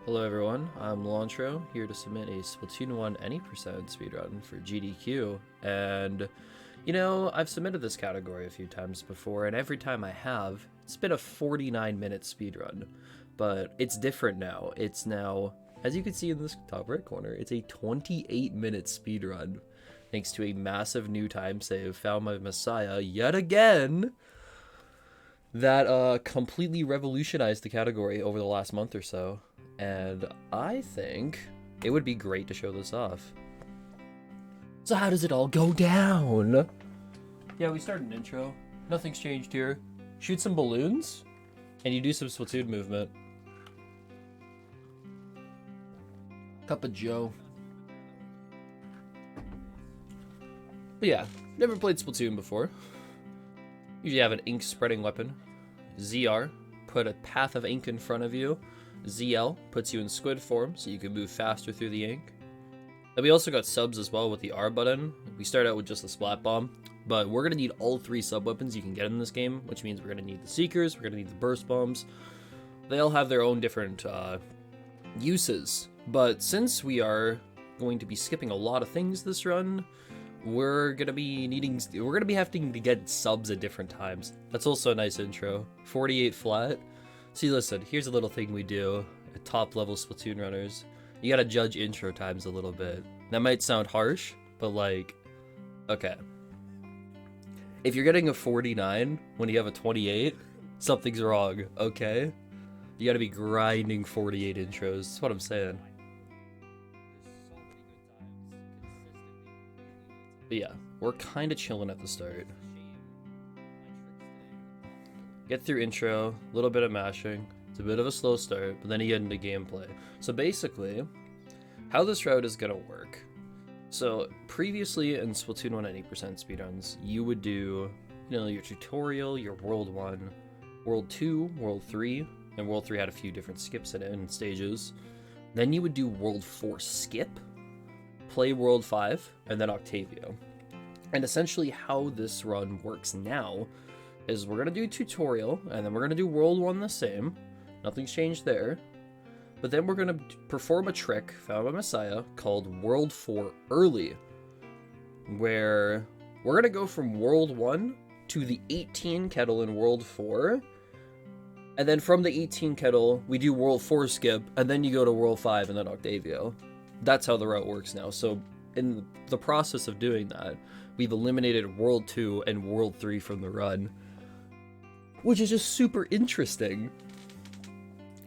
Hello everyone, I'm Lantro, here to submit a Splatoon 1 any percent speedrun for GDQ, and I've submitted this category a few times before, and every time I have, it's been a 49-minute speedrun, but it's different now. It's now, as you can see in this top right corner, it's a 28-minute speedrun, thanks to a massive new time save found by Messiah yet again, that completely revolutionized the category over the last month or so. And I think it would be great to show this off. So how does it all go down? Yeah, we start an intro. Nothing's changed here. Shoot some balloons, and you do some Splatoon movement. Cup of Joe. But yeah, never played Splatoon before. Usually have an ink spreading weapon. ZR, put a path of ink in front of you. ZL puts you in squid form so you can move faster through the ink. And we also got subs as well with the R button. We start out with just the splat bomb, but we're going to need all three sub weapons you can get in this game, which means we're going to need the Seekers, we're going to need the burst bombs. They all have their own different uses, but since we are going to be skipping a lot of things this run, we're going to be having to get subs at different times. That's also a nice intro. 48 flat. See, listen, here's a little thing we do at top-level Splatoon runners. You gotta judge intro times a little bit. That might sound harsh, but okay. If you're getting a 49 when you have a 28, something's wrong, okay? You gotta be grinding 48 intros, that's what I'm saying. But yeah, we're kinda chilling at the start. Get through intro, a little bit of mashing. It's a bit of a slow start, but then you get into gameplay. So basically, how this route is gonna work. So previously in Splatoon 1 80% speedruns, you would do, your tutorial, your World 1, World 2, World 3, and World 3 had a few different skips in it and stages. Then you would do World 4 skip, play World 5, and then Octavio. And essentially how this run works now is we're going to do tutorial, and then we're going to do World 1 the same. Nothing's changed there. But then we're going to perform a trick found by Messiah called World 4 Early, where we're going to go from World 1 to the 18 kettle in World 4, and then from the 18 kettle, we do World 4 skip, and then you go to World 5 and then Octavio. That's how the route works now. So in the process of doing that, we've eliminated World 2 and World 3 from the run, which is just super interesting.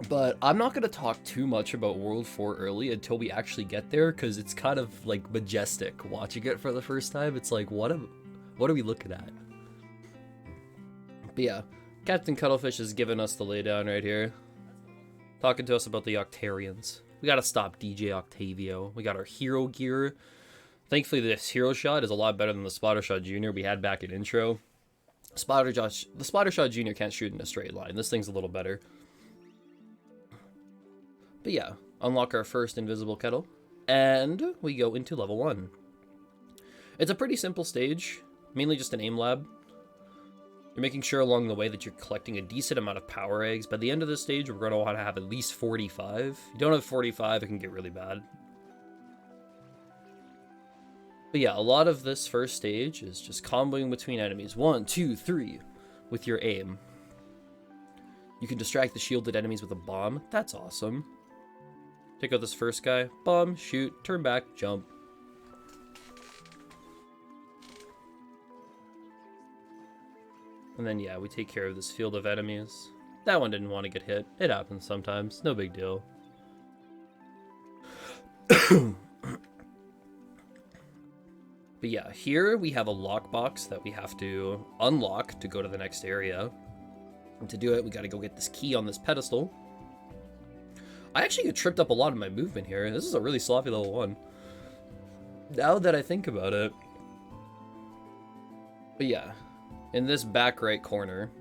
But I'm not going to talk too much about World 4 early until we actually get there, because it's kind of majestic watching it for the first time. It's like, what are we looking at? But yeah, Captain Cuttlefish has given us the laydown right here, talking to us about the Octarians. We got to stop DJ Octavio. We got our hero gear. Thankfully, this hero shot is a lot better than the Splatter Shot Jr. we had back in intro. The Splatter Shot Jr. can't shoot in a straight line. This thing's a little better. But yeah, unlock our first invisible kettle, and we go into level 1. It's a pretty simple stage, mainly just an aim lab. You're making sure along the way that you're collecting a decent amount of power eggs. By the end of this stage, we're going to want to have at least 45. If you don't have 45, it can get really bad. But yeah, a lot of this first stage is just comboing between enemies. 1, 2, 3 with your aim. You can distract the shielded enemies with a bomb. That's awesome. Take out this first guy. Bomb, shoot, turn back, jump. And then yeah, we take care of this field of enemies. That one didn't want to get hit. It happens sometimes. No big deal. But yeah, here we have a lockbox that we have to unlock to go to the next area. And to do it, we gotta go get this key on this pedestal. I actually get tripped up a lot in my movement here. This is a really sloppy level 1. Now that I think about it. But yeah, in this back right corner,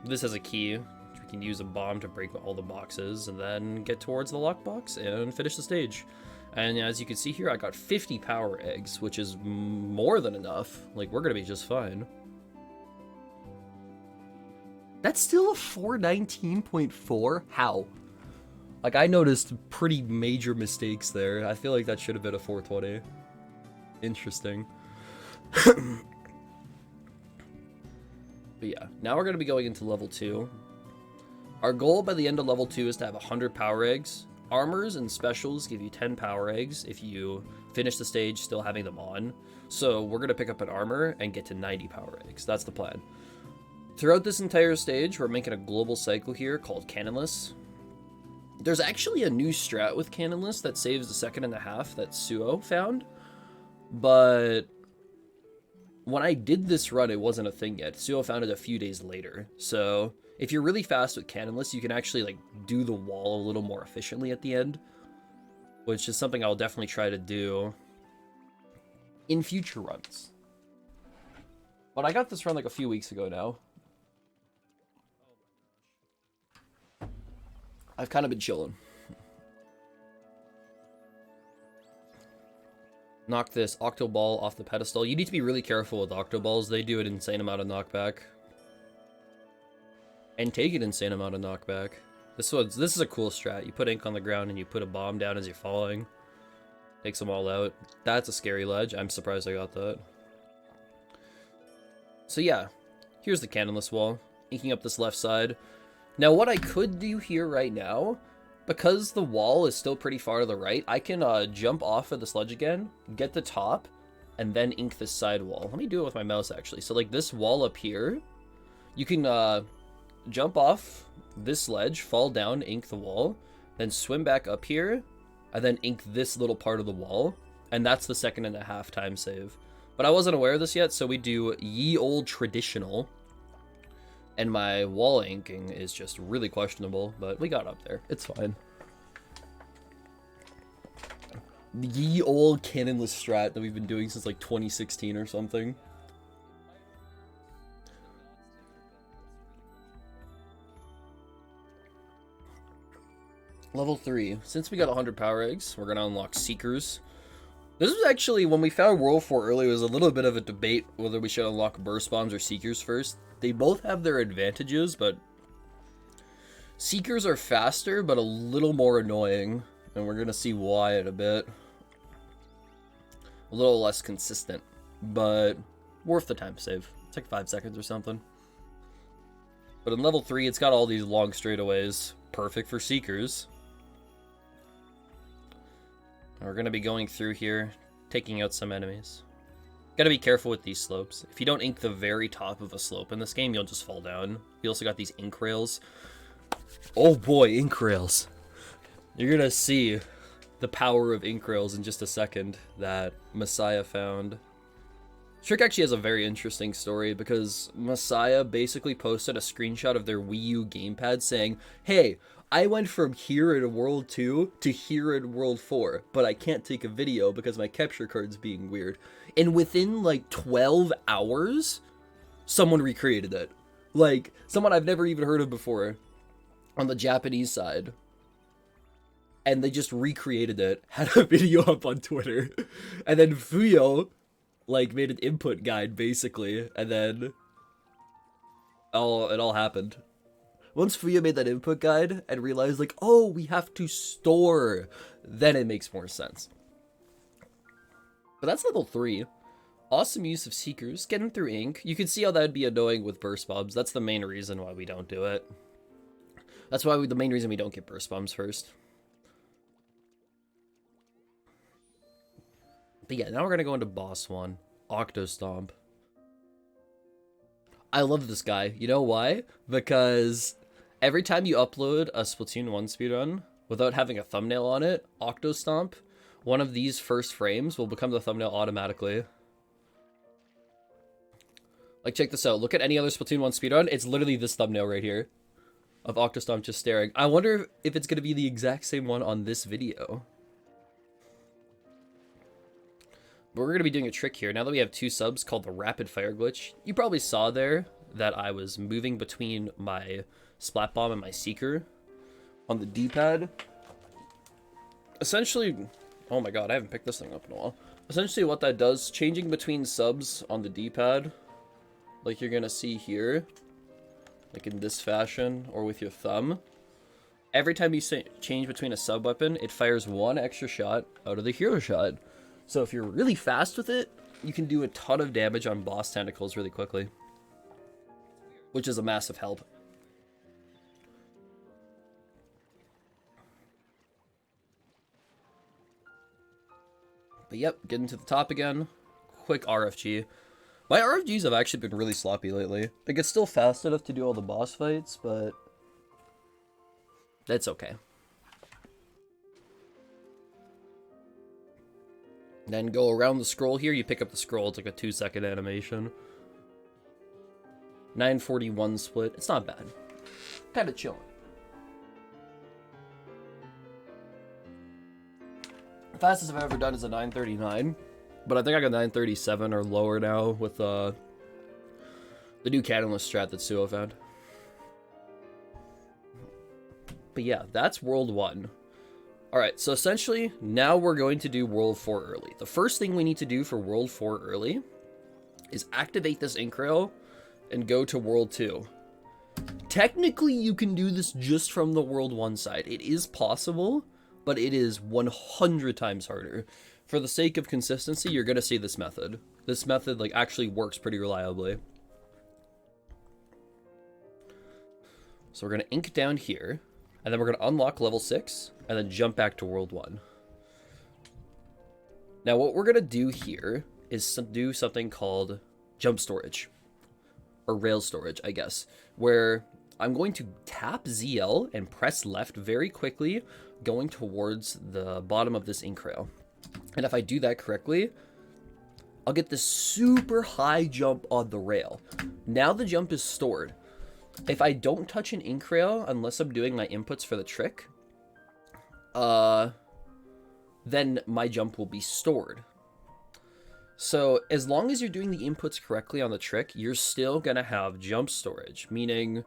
this has a key, which we can use a bomb to break all the boxes, and then get towards the lockbox and finish the stage. And as you can see here, I got 50 power eggs, which is more than enough. We're gonna be just fine. That's still a 419.4? How? Like, I noticed pretty major mistakes there. I feel like that should have been a 420. Interesting. But yeah, now we're going to be going into level 2. Our goal by the end of level 2 is to have 100 power eggs. Armors and specials give you 10 power eggs if you finish the stage still having them on. So we're going to pick up an armor and get to 90 power eggs. That's the plan. Throughout this entire stage, we're making a global cycle here called cannonless. There's actually a new strat with cannonless that saves a second and a half that Suo found. But when I did this run, it wasn't a thing yet. Suo found it a few days later. So if you're really fast with cannonless, you can actually like do the wall a little more efficiently at the end, which is something I'll definitely try to do in future runs. But I got this run like a few weeks ago now. I've kind of been chilling. Knock this Octo Ball off the pedestal. You need to be really careful with Octo Balls. They do an insane amount of knockback. And take an insane amount of knockback. This is a cool strat. You put ink on the ground and you put a bomb down as you're falling. Takes them all out. That's a scary ledge. I'm surprised I got that. So yeah, here's the cannonless wall. Inking up this left side. Now what I could do here right now, because the wall is still pretty far to the right, I can jump off of this ledge again, get the top, and then ink this side wall. Let me do it with my mouse actually. So like this wall up here, you can jump off this ledge, fall down, ink the wall, then swim back up here, and then ink this little part of the wall, and that's the second and a half time save. But I wasn't aware of this yet, so we do ye old traditional, and my wall inking is just really questionable, but we got up there. It's fine. The ye old cannonless strat that we've been doing since like 2016 or something. Level 3. Since we got 100 power eggs, we're going to unlock Seekers. This was actually, when we found World 4 earlier, it was a little bit of a debate whether we should unlock Burst Bombs or Seekers first. They both have their advantages, but Seekers are faster, but a little more annoying. And we're going to see why in a bit. A little less consistent, but worth the time save. It's like 5 seconds or something. But in level 3, it's got all these long straightaways. Perfect for Seekers. We're going to be going through here, taking out some enemies. Gotta be careful with these slopes. If you don't ink the very top of a slope in this game, you'll just fall down. We also got these ink rails. Oh boy, ink rails. You're gonna see the power of ink rails in just a second that Messiah found. Trick actually has a very interesting story because Messiah basically posted a screenshot of their Wii U gamepad saying, hey, I went from here in World 2 to here in World 4, but I can't take a video because my capture card's being weird. And within like 12 hours, someone recreated it. Like, someone I've never even heard of before on the Japanese side. And they just recreated it, had a video up on Twitter. And then Fuyo, like, made an input guide, basically. And then it all happened. Once Fuya made that input guide and realized, like, oh, we have to store, then it makes more sense. But that's level 3. Awesome use of Seekers, getting through ink. You can see how that would be annoying with Burst Bombs. That's the main reason why we don't do it. That's why the main reason we don't get Burst Bombs first. But yeah, now we're going to go into boss 1, Octostomp. I love this guy. You know why? Because every time you upload a Splatoon 1 speedrun without having a thumbnail on it, Octostomp, one of these first frames will become the thumbnail automatically. Like, check this out. Look at any other Splatoon 1 speedrun. It's literally this thumbnail right here of Octostomp just staring. I wonder if it's going to be the exact same one on this video. But we're going to be doing a trick here. Now that we have 2 subs called the Rapid Fire Glitch, you probably saw there that I was moving between my Splat Bomb and my Seeker on the D-pad. Essentially, oh my god, I haven't picked this thing up in a while. Essentially what that does, changing between subs on the D-pad, like you're going to see here, like in this fashion, or with your thumb, every time you change between a sub-weapon, it fires 1 extra shot out of the hero shot. So if you're really fast with it, you can do a ton of damage on boss tentacles really quickly, which is a massive help. But yep, getting to the top again. Quick RFG. My RFGs have actually been really sloppy lately. Like, it's still fast enough to do all the boss fights, but that's okay. Then go around the scroll here. You pick up the scroll. It's like a 2-second animation. 941 split. It's not bad. Kind of chilling. The fastest I've ever done is a 939. But I think I got 937 or lower now with the new cannonless strat that Suo found. But yeah, that's World 1. Alright, so essentially, now we're going to do World 4 early. The first thing we need to do for World 4 early is activate this ink rail and go to World 2. Technically, you can do this just from the World 1 side. It is possible, but it is 100 times harder. For the sake of consistency, you're going to see this method. This method, like, actually works pretty reliably. So we're going to ink down here. And then we're going to unlock level 6, and then jump back to World 1. Now, what we're going to do here is do something called jump storage. Or rail storage, I guess. Where I'm going to tap ZL and press left very quickly, going towards the bottom of this ink rail. And if I do that correctly, I'll get this super high jump on the rail. Now the jump is stored. If I don't touch an ink rail, unless I'm doing my inputs for the trick, then my jump will be stored. So as long as you're doing the inputs correctly on the trick, you're still going to have jump storage. Meaning,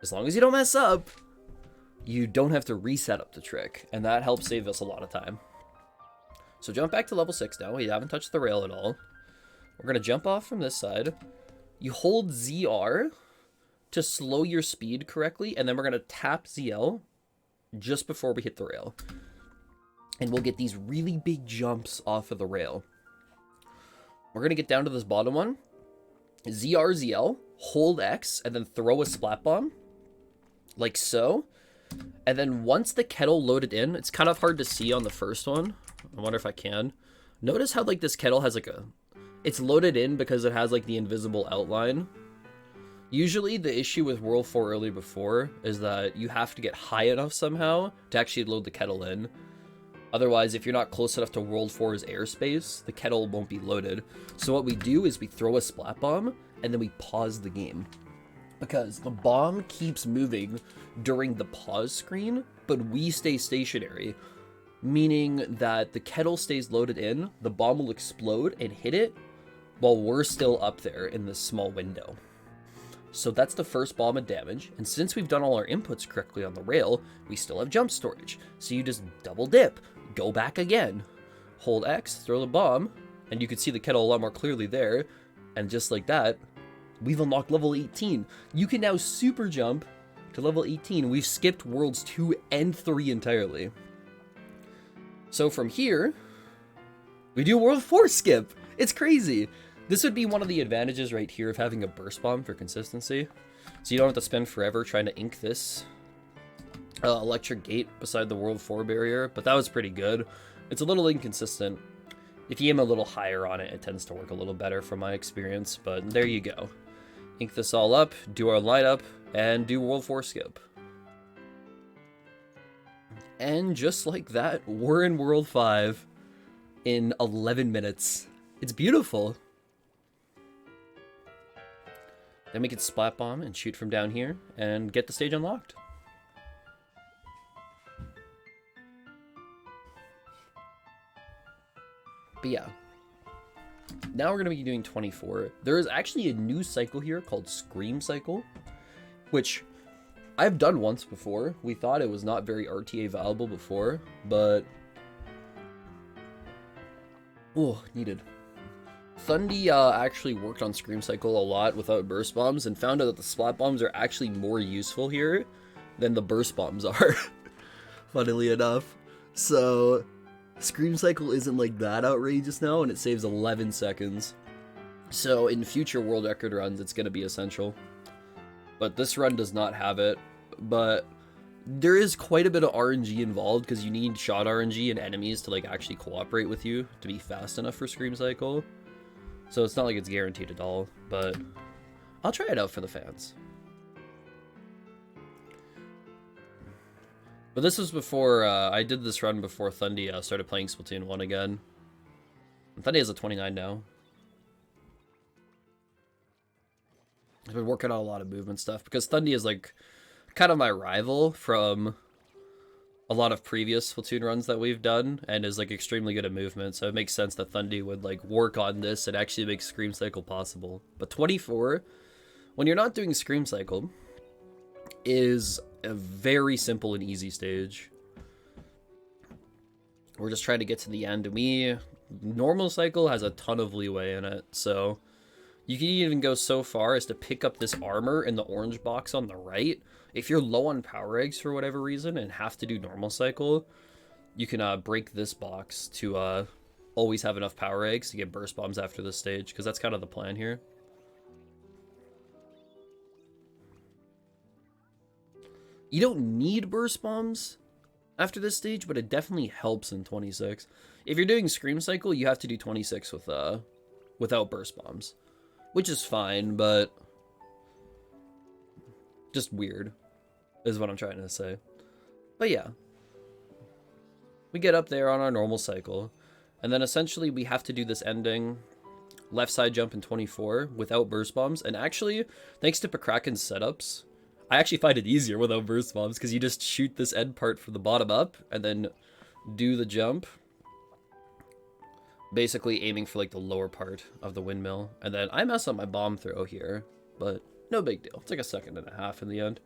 as long as you don't mess up, you don't have to reset up the trick. And that helps save us a lot of time. So jump back to level 6 now. We haven't touched the rail at all. We're going to jump off from this side. You hold ZR to slow your speed correctly, and then we're going to tap ZL just before we hit the rail. And we'll get these really big jumps off of the rail. We're going to get down to this bottom one. ZR, ZL, hold X, and then throw a splat bomb. Like so. And then once the kettle loaded in, it's kind of hard to see on the first one. I wonder if I can. Notice how, like, this kettle has, like, it's loaded in because it has, like, the invisible outline. Usually the issue with World 4 early before is that you have to get high enough somehow to actually load the kettle in. Otherwise, if you're not close enough to World 4's airspace, the kettle won't be loaded. So what we do is we throw a splat bomb, and then we pause the game. Because the bomb keeps moving during the pause screen, but we stay stationary. Meaning that the kettle stays loaded in, the bomb will explode and hit it, while we're still up there in this small window. So that's the first bomb of damage, and since we've done all our inputs correctly on the rail, we still have jump storage. So you just double dip, go back again, hold X, throw the bomb, and you can see the kettle a lot more clearly there, and just like that, we've unlocked level 18. You can now super jump to level 18. We've skipped Worlds 2 and 3 entirely. So from here, we do World 4 skip. It's crazy. This would be one of the advantages right here of having a burst bomb for consistency. So you don't have to spend forever trying to ink this electric gate beside the World 4 barrier, but that was pretty good. It's a little inconsistent. If you aim a little higher on it, it tends to work a little better from my experience, but there you go. Ink this all up, do our light up, and do World 4 skip. And just like that, we're in World 5 in 11 minutes. It's beautiful. Then we can splat bomb and shoot from down here and get the stage unlocked. But yeah. Now we're going to be doing 24. There is actually a new cycle here called Scream Cycle, which I've done once before. We thought it was not very RTA valuable before, but... oh, needed. Thundy actually worked on Scream Cycle a lot without burst bombs and found out that the splat bombs are actually more useful here than the burst bombs are, funnily enough. So Scream Cycle isn't like that outrageous now, and it saves 11 seconds. So in future world record runs, it's going to be essential. But this run does not have it. But there is quite a bit of RNG involved, because you need shot RNG and enemies to like actually cooperate with you to be fast enough for Scream Cycle. So it's not like it's guaranteed at all, but I'll try it out for the fans. But this was before, I did this run before Thundy started playing Splatoon 1 again. And Thundy has a 29 now. I've been working on a lot of movement stuff, because Thundy is like kind of my rival from a lot of previous Splatoon runs that we've done, and is like extremely good at movement, so it makes sense that Thundy would like work on this and actually make Scream Cycle possible. But 24, when you're not doing Scream Cycle, is a very simple and easy stage. We're just trying to get to the end, and normal cycle has a ton of leeway in it, so you can even go so far as to pick up this armor in the orange box on the right. If you're low on power eggs for whatever reason and have to do normal cycle, you can break this box to always have enough power eggs to get burst bombs after this stage, because that's kind of the plan here. You don't need burst bombs after this stage, but it definitely helps in 26. If you're doing Scream Cycle, you have to do 26 without burst bombs, which is fine, but just weird is what I'm trying to say. But yeah, we get up there on our normal cycle, and then essentially we have to do this ending left side jump in 24 without burst bombs. And actually, thanks to Pakraken's setups, I actually find it easier without burst bombs, because you just shoot this end part from the bottom up and then do the jump, basically aiming for like the lower part of the windmill. And then I mess up my bomb throw here, but no big deal. It's like a second and a half in the end.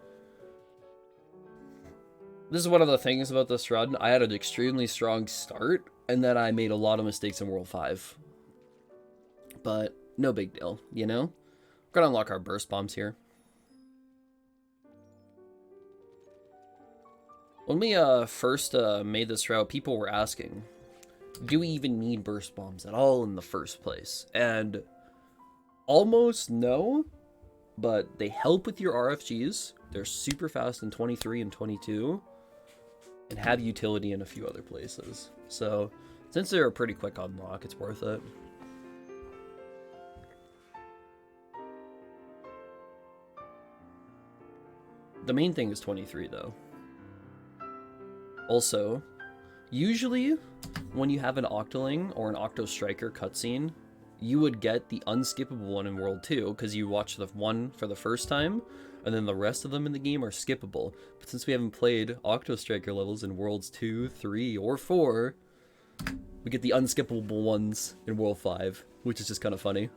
This is one of the things about this run. I had an extremely strong start, and then I made a lot of mistakes in World 5. But no big deal, you know? We're gonna unlock our burst bombs here. When we first made this route, people were asking, do we even need burst bombs at all in the first place? And almost no, but they help with your RFGs. They're super fast in 23 and 22, and have utility in a few other places. So since they're a pretty quick unlock, it's worth it. The main thing is 23 though. Also, usually when you have an Octoling or an Octo Striker cutscene, you would get the unskippable one in World 2, because you watch the one for the first time, and then the rest of them in the game are skippable. But since we haven't played Octo Striker levels in Worlds 2, 3, or 4, we get the unskippable ones in World 5, which is just kind of funny.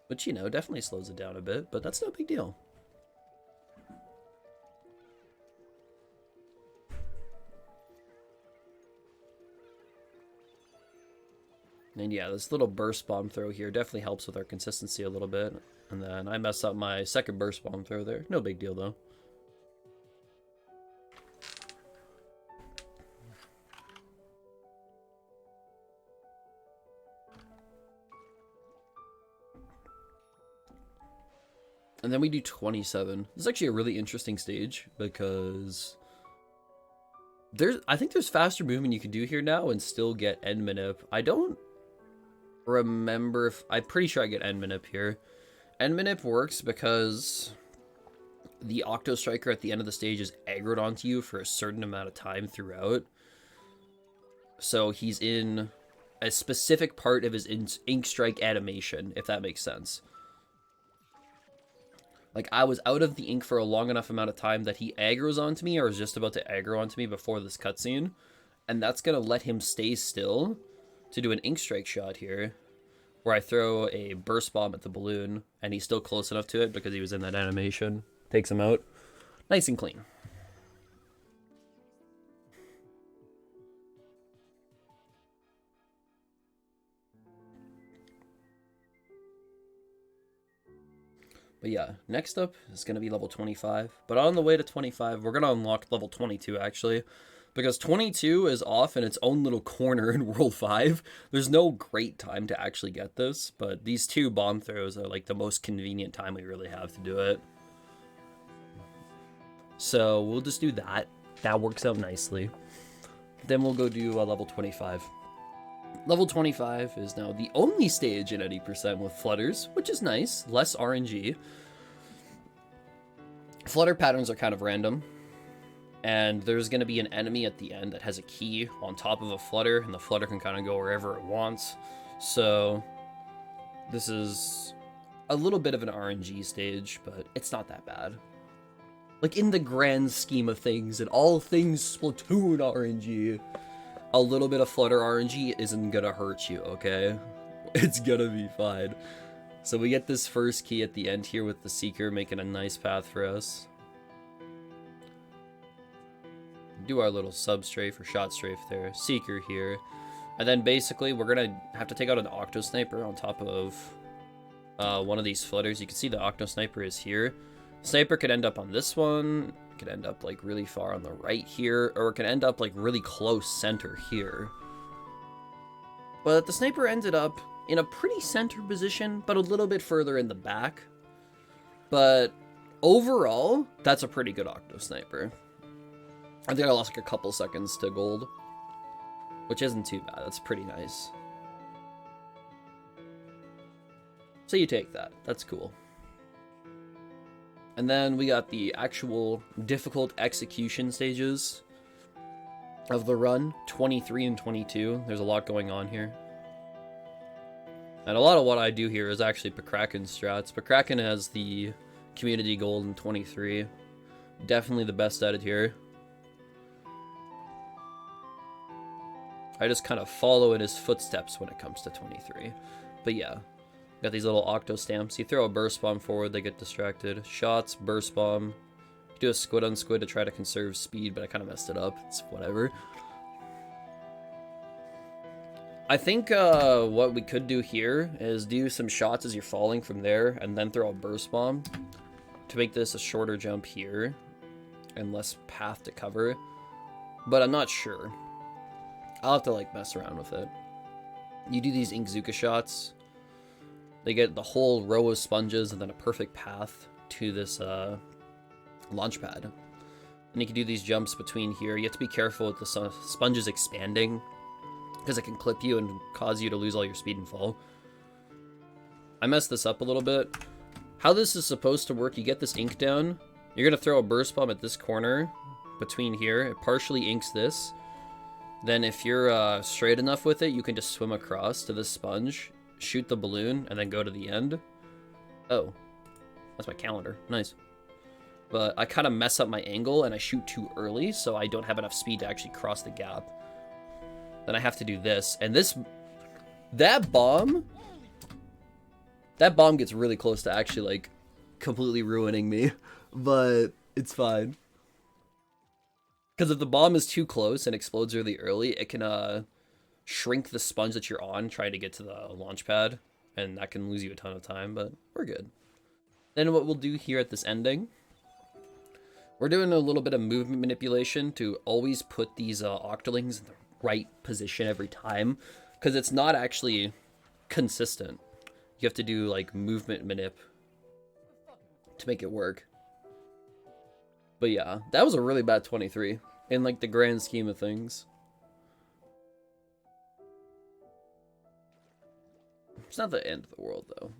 Which, you know, definitely slows it down a bit, but that's no big deal. And yeah, this little burst bomb throw here definitely helps with our consistency a little bit. And then I messed up my second burst bomb throw there. No big deal though. And then we do 27. This is actually a really interesting stage, because I think there's faster movement you can do here now and still get end manip. I don't remember if, I'm pretty sure I get end manip here. End manip works because the Octo Striker at the end of the stage is aggroed onto you for a certain amount of time throughout. So he's in a specific part of his ink strike animation, if that makes sense. Like, I was out of the ink for a long enough amount of time that he aggroes onto me, or is just about to aggro onto me before this cutscene, and that's gonna let him stay still to do an ink strike shot here, where I throw a burst bomb at the balloon, and he's still close enough to it because he was in that animation. Takes him out. Nice and clean. But yeah, next up is going to be level 25. But on the way to 25, we're going to unlock level 22, actually. Because 22 is off in its own little corner in World 5. There's no great time to actually get this, but these 2 bomb throws are like the most convenient time we really have to do it. So we'll just do that. That works out nicely. Then we'll go do level 25. Level 25 is now the only stage in 80% with flutters, which is nice. Less RNG. Flutter patterns are kind of random. And there's going to be an enemy at the end that has a key on top of a flutter, and the flutter can kind of go wherever it wants. So this is a little bit of an RNG stage, but it's not that bad. Like, in the grand scheme of things, and all things Splatoon RNG, a little bit of flutter RNG isn't gonna hurt you, okay? It's gonna be fine. So we get this first key at the end here with the Seeker making a nice path for us. Do our little sub strafe or shot strafe there. Seeker here. And then basically we're gonna have to take out an Octo Sniper on top of one of these flutters. You can see the Octo Sniper is here. Sniper could end up on this one. It could end up like really far on the right here, or it could end up like really close center here. But the Sniper ended up in a pretty center position, but a little bit further in the back. But overall, that's a pretty good Octo Sniper. I think I lost like a couple seconds to gold, which isn't too bad. That's pretty nice. So you take that. That's cool. And then we got the actual difficult execution stages of the run, 23 and 22. There's a lot going on here. And a lot of what I do here is actually Pokraken strats. Pokraken has the community gold in 23. Definitely the best at it here. I just kind of follow in his footsteps when it comes to 23. But yeah, got these little Octostamps. You throw a burst bomb forward, they get distracted. Shots, burst bomb. You do a squid on squid to try to conserve speed, but I kind of messed it up. It's whatever. I think what we could do here is do some shots as you're falling from there, and then throw a burst bomb to make this a shorter jump here and less path to cover. But I'm not sure. I'll have to like mess around with it. You do these Inkzuka shots. They get the whole row of sponges and then a perfect path to this launch pad. And you can do these jumps between here. You have to be careful with the sponges expanding, because it can clip you and cause you to lose all your speed and fall. I messed this up a little bit. How this is supposed to work, you get this ink down. You're going to throw a burst bomb at this corner between here. It partially inks this. Then if you're straight enough with it, you can just swim across to this sponge, shoot the balloon, and then go to the end. Oh, that's my calendar. Nice. But I kind of mess up my angle, and I shoot too early, so I don't have enough speed to actually cross the gap. Then I have to do this, and that bomb gets really close to actually, like, completely ruining me, but it's fine. Because if the bomb is too close and explodes really early, it can shrink the sponge that you're on trying to get to the launch pad, and that can lose you a ton of time, but we're good. Then what we'll do here at this ending, we're doing a little bit of movement manipulation to always put these Octolings in the right position every time, because it's not actually consistent. You have to do like movement manip to make it work. But yeah, that was a really bad 23 in like the grand scheme of things. It's not the end of the world though.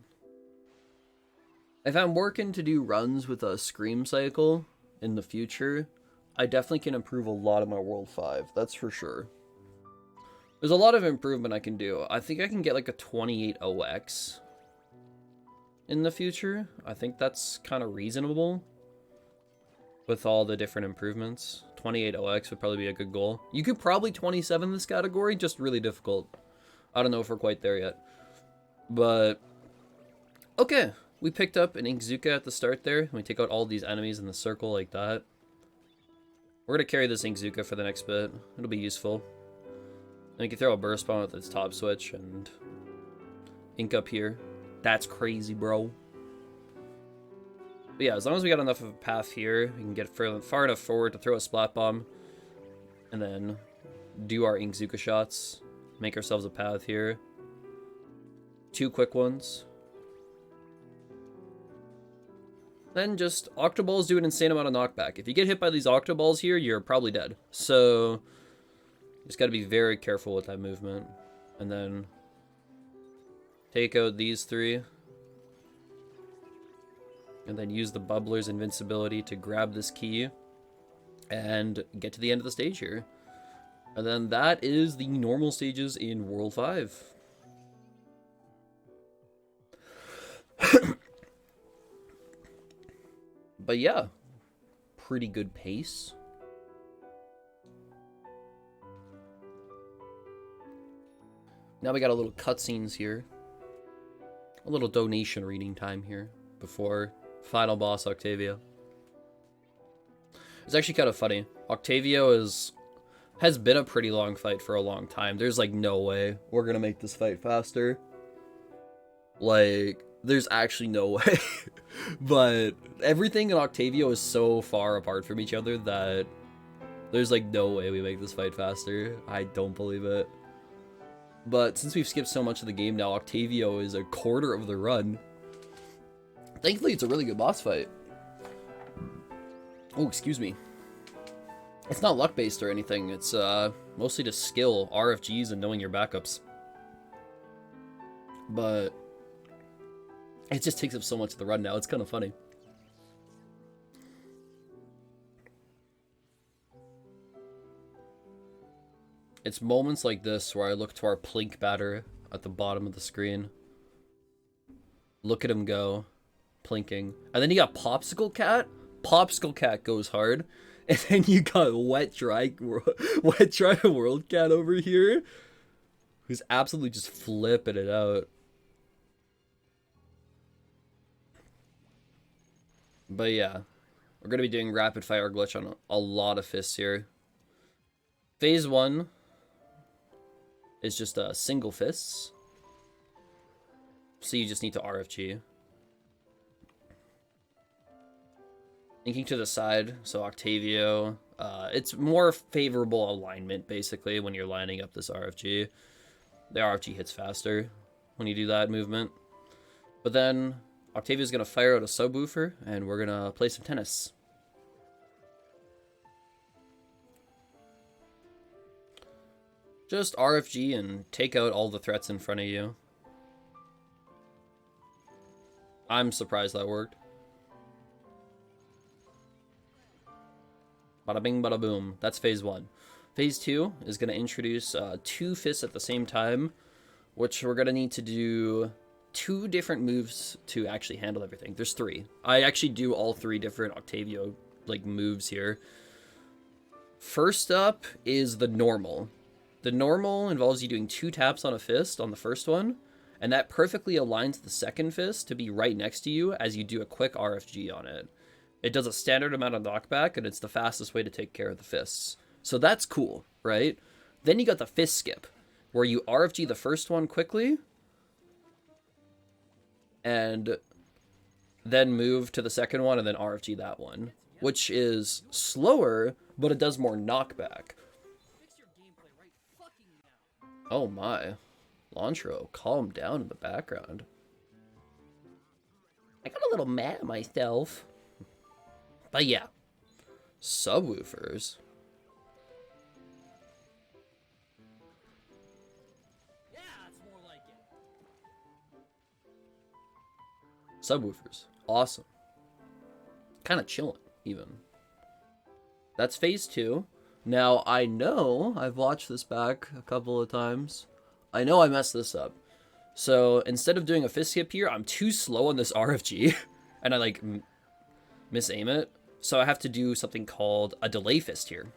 If I'm working to do runs with a Scream cycle in the future, I definitely can improve a lot of my World 5, that's for sure. There's a lot of improvement I can do. I think I can get like a 28OX in the future. I think that's kind of reasonable with all the different improvements. 28OX would probably be a good goal. You could probably 27 this category, just really difficult. I don't know if we're quite there yet. But, okay. We picked up an Inkzuka at the start there, and we take out all these enemies in the circle like that. We're going to carry this Inkzuka for the next bit. It'll be useful. And you can throw a burst bomb with its top switch and ink up here. That's crazy, bro. But yeah, as long as we got enough of a path here, we can get far enough forward to throw a Splat Bomb. And then do our Inkzuka shots. Make ourselves a path here. 2 quick ones. Then just Octoballs do an insane amount of knockback. If you get hit by these Octoballs here, you're probably dead. So just got to be very careful with that movement. And then take out these 3. And then use the Bubbler's invincibility to grab this key and get to the end of the stage here. And then that is the normal stages in World 5. But yeah, pretty good pace. Now we got a little cutscenes here. A little donation reading time here before final boss Octavio. It's actually kind of funny. Octavio has been a pretty long fight for a long time. There's like no way we're gonna make this fight faster. Like, there's actually no way. But everything in Octavio is so far apart from each other that there's like no way we make this fight faster. I don't believe it. But since we've skipped so much of the game now, Octavio is a quarter of the run. Thankfully, it's a really good boss fight. Oh, excuse me. It's not luck-based or anything. It's mostly just skill, RFGs, and knowing your backups. But it just takes up so much of the run now. It's kind of funny. It's moments like this where I look to our Plink batter at the bottom of the screen. Look at him go. Plinking. And then you got Popsicle Cat. Popsicle Cat goes hard. And then you got Wet Dry World Cat over here, who's absolutely just flipping it out. But yeah, we're going to be doing Rapid Fire Glitch on a lot of fists here. Phase 1 is just single fists. So you just need to RFG. Inking to the side, so Octavio. It's more favorable alignment, basically, when you're lining up this RFG. The RFG hits faster when you do that movement. But then Octavio's going to fire out a subwoofer, and we're going to play some tennis. Just RFG and take out all the threats in front of you. I'm surprised that worked. Bada bing, bada boom. That's phase 1. Phase 2 is going to introduce 2 fists at the same time, which we're going to need to do 2 different moves to actually handle everything. There's 3. I actually do all 3 different Octavio moves here. First up is the normal. The normal involves you doing 2 taps on a fist on the first one, and that perfectly aligns the second fist to be right next to you as you do a quick RFG on it. It does a standard amount of knockback, and it's the fastest way to take care of the fists. So that's cool, right? Then you got the fist skip, where you RFG the first one quickly, and then move to the second one, and then RFG that one, which is slower, but it does more knockback. Oh my. Lantro, calm down in the background. I got a little mad at myself. But yeah, subwoofers. Yeah, that's more like it. Subwoofers, awesome. Kind of chilling, even. That's phase 2. Now, I know I've watched this back a couple of times. I know I messed this up. So instead of doing a fist skip here, I'm too slow on this RFG, and I misaim it. So I have to do something called a delay fist here,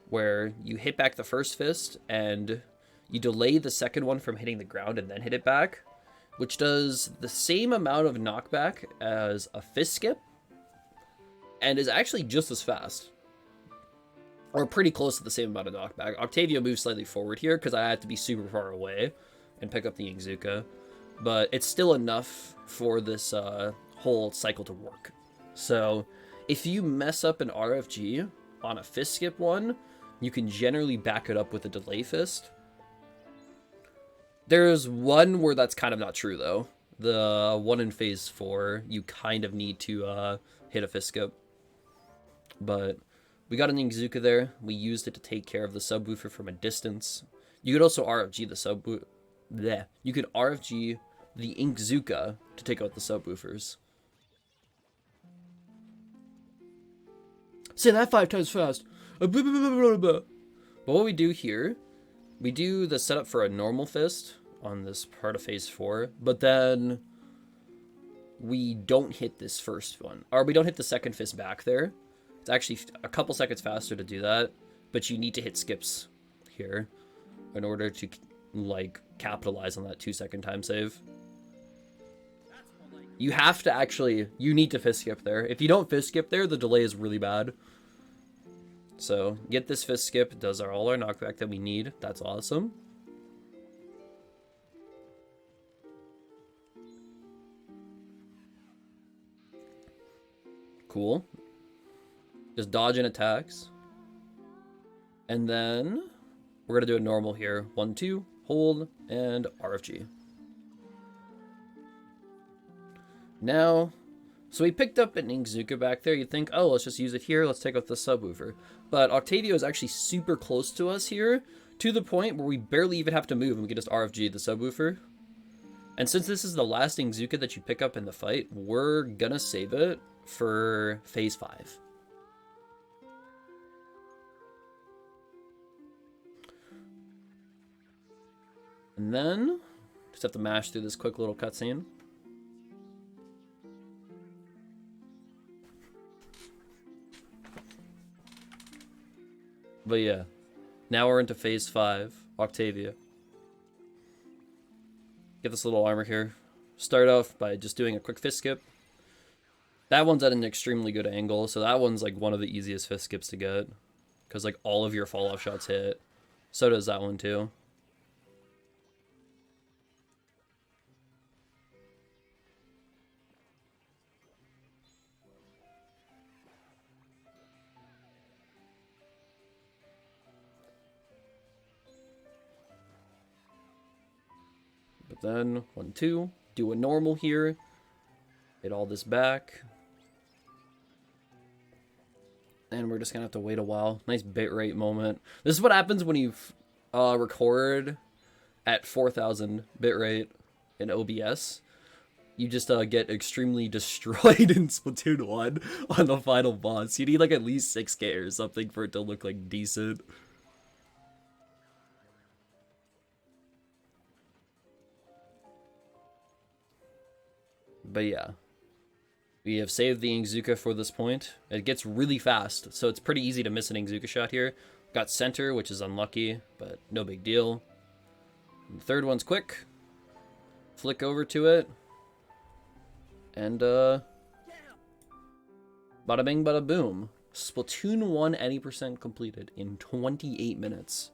where you hit back the first fist and you delay the second one from hitting the ground and then hit it back, which does the same amount of knockback as a fist skip and is actually just as fast, or pretty close to the same amount of knockback. Octavio moves slightly forward here because I had to be super far away and pick up the Inkzuka, but it's still enough for this whole cycle to work. So if you mess up an RFG on a fist skip one, you can generally back it up with a delay fist. There's one where that's kind of not true though. The one in phase 4, you kind of need to hit a fist skip. But we got an Inkzuka there. We used it to take care of the subwoofer from a distance. You could also RFG the subwoofer. You could RFG the Inkzuka to take out the subwoofers. Say that 5 times fast. But what we do here, we do the setup for a normal fist on this part of phase 4, but then we don't hit this first one, or we don't hit the second fist back there. It's actually a couple seconds faster to do that, but you need to hit skips here in order to like capitalize on that 2-second time save. You have to actually, you need to fist skip there. If you don't fist skip there, the delay is really bad. So get this fist skip, it does all our knockback that we need. That's awesome. Cool. Just dodging attacks. And then we're gonna do a normal here. 1, 2, hold, and RFG. Now, so we picked up an Inkzuka back there. You'd think, oh, let's just use it here. Let's take out the subwoofer. But Octavio is actually super close to us here, to the point where we barely even have to move and we can just RFG the subwoofer. And since this is the last Inkzuka that you pick up in the fight, we're gonna save it for phase 5. And then, just have to mash through this quick little cutscene. But yeah, now we're into phase 5, Octavio. Get this little armor here. Start off by just doing a quick fist skip. That one's at an extremely good angle, so that one's like one of the easiest fist skips to get. Because like all of your fall off shots hit. So does that one too. But then 1, 2, do a normal here. Hit all this back. And we're just gonna have to wait a while. Nice bitrate moment. This is what happens when you record at 4,000 bitrate in OBS. You just get extremely destroyed in Splatoon 1 on the final boss. You need like at least 6K or something for it to look like decent. But yeah. We have saved the Inkzuka for this point. It gets really fast, so it's pretty easy to miss an Inkzuka shot here. Got center, which is unlucky, but no big deal. And the third one's quick. Flick over to it. And, bada bing, bada boom. Splatoon 1 80% completed in 28 minutes.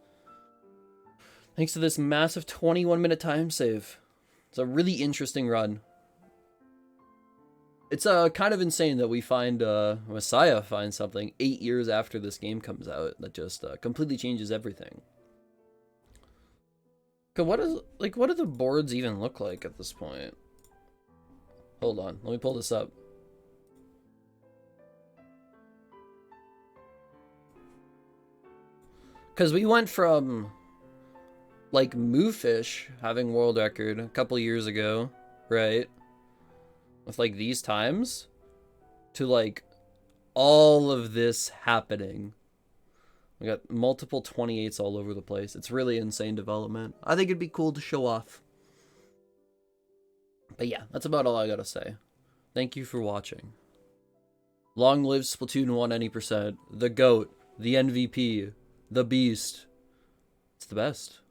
Thanks to this massive 21-minute time save. It's a really interesting run. It's kind of insane that we find Messiah finds something 8 years after this game comes out that just completely changes everything. Okay, what do the boards even look like at this point? Hold on, let me pull this up. Because we went from like Moofish having world record a couple years ago, right? With like these times to like all of this happening. We got multiple 28s all over the place. It's really insane development. I think it'd be cool to show off. But yeah, that's about all I gotta say. Thank you for watching. Long live Splatoon 1 80%. The GOAT. The MVP. The Beast. It's the best.